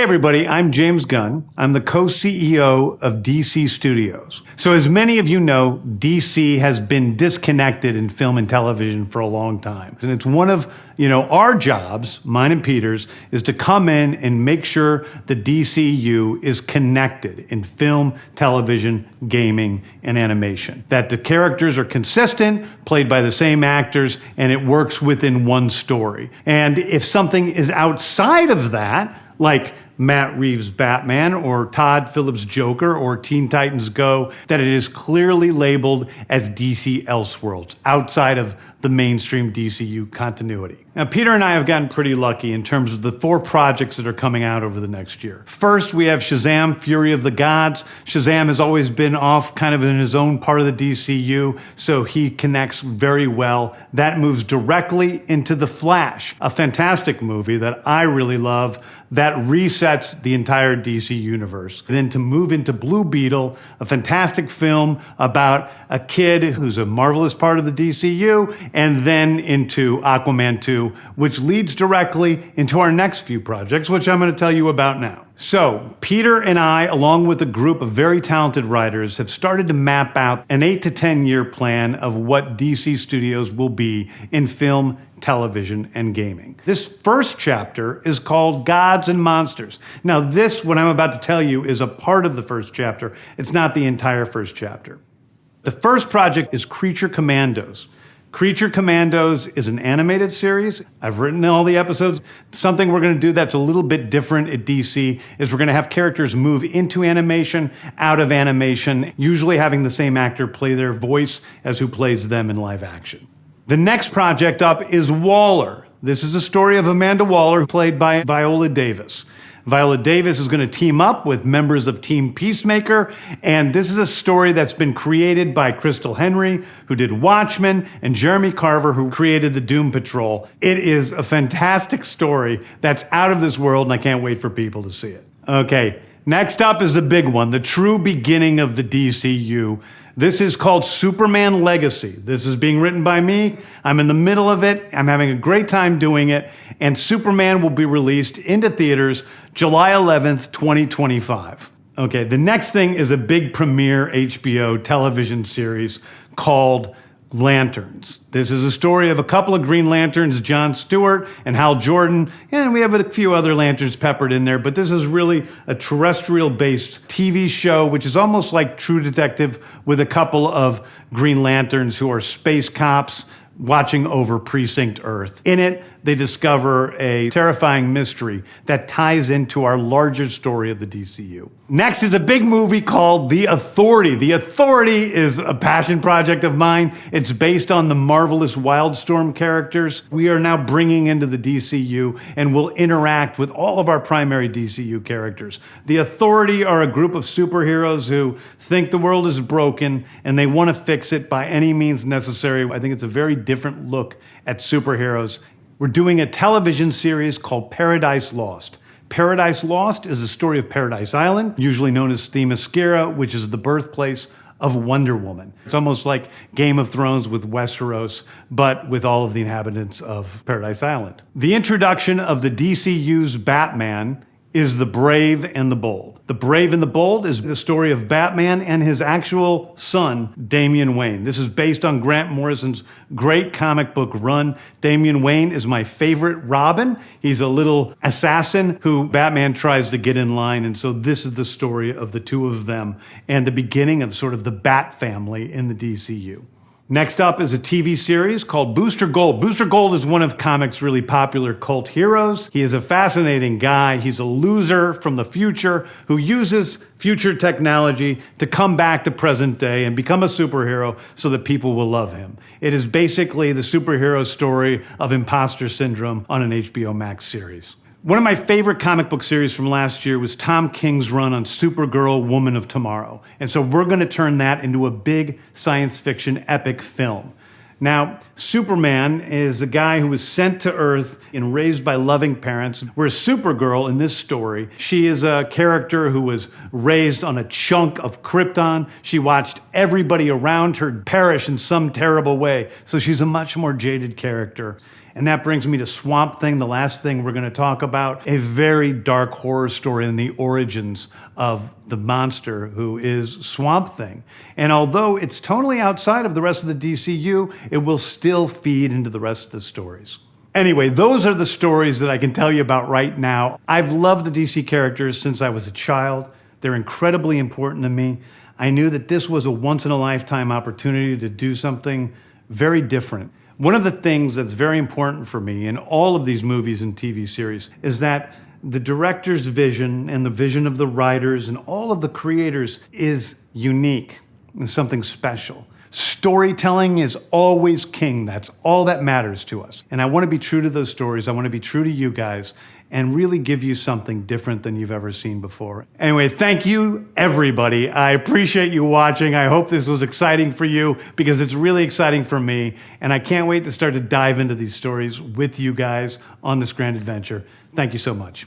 everybody, I'm James Gunn. I'm the co-CEO of DC Studios. So as many of you know, DC has been disconnected in film and television for a long time. And it's one of, our jobs, mine and Peter's, is to come in and make sure the DCU is connected in film, television, gaming, and animation. That the characters are consistent, played by the same actors, and it works within one story. And if something is outside of that, like Matt Reeves' Batman or Todd Phillips' Joker or Teen Titans Go, that it is clearly labeled as DC Elseworlds, outside of the mainstream DCU continuity. Now, Peter and I have gotten pretty lucky in terms of the 4 projects that are coming out over the next year. First, we have Shazam! Fury of the Gods. Shazam has always been off kind of in his own part of the DCU, so he connects very well. That moves directly into The Flash, a fantastic movie that I really love that resets the entire DC universe. Then to move into Blue Beetle, a fantastic film about a kid who's a marvelous part of the DCU, and then into Aquaman 2, which leads directly into our next few projects, which I'm going to tell you about now. So, Peter and I, along with a group of very talented writers, have started to map out an 8 to 10 year plan of what DC Studios will be in film, television, and gaming. This first chapter is called Gods and Monsters. Now, what I'm about to tell you, is a part of the first chapter. It's not the entire first chapter. The first project is Creature Commandos. Creature Commandos is an animated series. I've written all the episodes. Something we're going to do that's a little bit different at DC is we're going to have characters move into animation, out of animation, usually having the same actor play their voice as who plays them in live action. The next project up is Waller. This is a story of Amanda Waller, played by Viola Davis. Viola Davis is going to team up with members of Team Peacemaker, and this is a story that's been created by Crystal Henry, who did Watchmen, and Jeremy Carver, who created the Doom Patrol. It is a fantastic story that's out of this world, and I can't wait for people to see it. Okay, next up is the big one, the true beginning of the DCU. This is called Superman Legacy. This is being written by me. I'm in the middle of it. I'm having a great time doing it. And Superman will be released into theaters July 11th, 2025. Okay, the next thing is a big premiere HBO television series called Lanterns. This is a story of a couple of Green Lanterns, John Stewart and Hal Jordan, and we have a few other Lanterns peppered in there, but this is really a terrestrial-based TV show, which is almost like True Detective with a couple of Green Lanterns who are space cops watching over Precinct Earth. In it, they discover a terrifying mystery that ties into our larger story of the DCU. Next is a big movie called The Authority. The Authority is a passion project of mine. It's based on the marvelous Wildstorm characters we are now bringing into the DCU and will interact with all of our primary DCU characters. The Authority are a group of superheroes who think the world is broken and they want to fix it by any means necessary. I think it's a very different look at superheroes. We're doing a television series called Paradise Lost. Paradise Lost is the story of Paradise Island, usually known as Themyscira, which is the birthplace of Wonder Woman. It's almost like Game of Thrones with Westeros, but with all of the inhabitants of Paradise Island. The introduction of the DCU's Batman is The Brave and the Bold. The Brave and the Bold is the story of Batman and his actual son, Damian Wayne. This is based on Grant Morrison's great comic book run. Damian Wayne is my favorite Robin. He's a little assassin who Batman tries to get in line, and so this is the story of the two of them and the beginning of sort of the Bat family in the DCU. Next up is a TV series called Booster Gold. Booster Gold is one of comics' really popular cult heroes. He is a fascinating guy. He's a loser from the future who uses future technology to come back to present day and become a superhero so that people will love him. It is basically the superhero story of imposter syndrome on an HBO Max series. One of my favorite comic book series from last year was Tom King's run on Supergirl, Woman of Tomorrow. And so we're going to turn that into a big science fiction epic film. Now, Superman is a guy who was sent to Earth and raised by loving parents, whereas Supergirl in this story, she is a character who was raised on a chunk of Krypton. She watched everybody around her perish in some terrible way, so she's a much more jaded character. And that brings me to Swamp Thing, the last thing we're going to talk about, a very dark horror story in the origins of the monster who is Swamp Thing. And although it's totally outside of the rest of the DCU, it will still feed into the rest of the stories. Anyway, those are the stories that I can tell you about right now. I've loved the DC characters since I was a child. They're incredibly important to me. I knew that this was a once-in-a-lifetime opportunity to do something very different. One of the things that's very important for me in all of these movies and TV series is that the director's vision and the vision of the writers and all of the creators is unique and something special. Storytelling is always king. That's all that matters to us. And I want to be true to those stories. I want to be true to you guys and really give you something different than you've ever seen before. Anyway, thank you, everybody. I appreciate you watching. I hope this was exciting for you because it's really exciting for me. And I can't wait to start to dive into these stories with you guys on this grand adventure. Thank you so much.